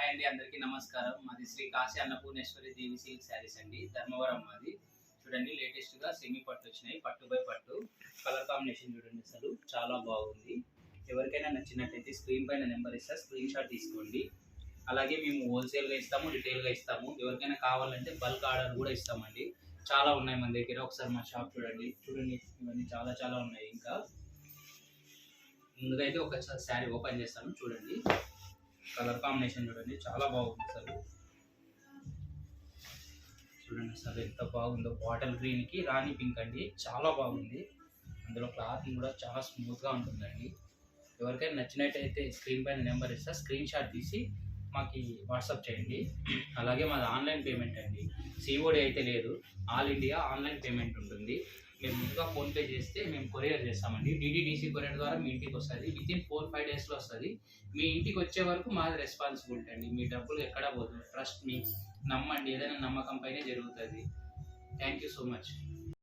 Hi అండి, అందరికీ నమస్కారం. మాది శ్రీ కాశీ అన్నపూర్ణేశ్వరి దేవి సిల్క్ శారీస్ అండి, ధర్మవరం. మాది చూడండి, లేటెస్ట్ గా సెమీ పట్టు వచ్చినాయి. పట్టు బై పట్టు కలర్ కాంబినేషన్ చూడండి, అసలు చాలా బాగుంది. ఎవరికైనా నచ్చినట్టయితే స్క్రీన్ పైన నెంబర్ ఇస్తా, స్క్రీన్ షాట్ తీసుకోండి. అలాగే మేము హోల్సేల్ గా ఇస్తాము, రిటైల్ గా ఇస్తాము. ఎవరికైనా కావాలంటే బల్క్ ఆర్డర్ కూడా ఇస్తామండి. చాలా ఉన్నాయి మన దగ్గర. ఒకసారి మా షాప్ చూడండి. ఇవన్నీ చాలా చాలా ఉన్నాయి. ఇంకా ముందుగా అయితే ఒక శారీ ఓపెన్ చేస్తాను, చూడండి. కలర్ కాంబినేషన్ చూడండి, చాలా బాగుంది అసలు. చూడండి అసలు ఎంత బాగుందో. బాటిల్ గ్రీన్ కి రాణి పింక్ అండి, చాలా బాగుంది. అందులో క్లాత్ కూడా చాలా స్మూత్ గా ఉంటుందండి. ఎవరికైనా నచ్చినట్టయితే స్క్రీన్ పైన నెంబర్ ఇస్తా, స్క్రీన్ షాట్ తీసి మాకు వాట్సాప్ చేయండి. అలాగే మాది ఆన్లైన్ పేమెంట్ అండి, సిఓడి అయితే లేదు. ఆల్ ఇండియా ఆన్లైన్ పేమెంట్ ఉంటుంది. మీరు ముందుగా ఫోన్పే చేస్తే మేము కొరియర్ చేస్తామండి. డిడిడిసి కొరియర్ ద్వారా మీ ఇంటికి వస్తుంది. వితిన్ 4-5 డేస్లో వస్తుంది. మీ ఇంటికి వచ్చే వరకు మాది రెస్పాన్సిబిలిటీ అండి. మీ డబ్బులు ఎక్కడా పోదు. ట్రస్ట్ మీ, నమ్మండి. ఏదైనా నమ్మకం పైనే జరుగుతుంది. Thank you so much.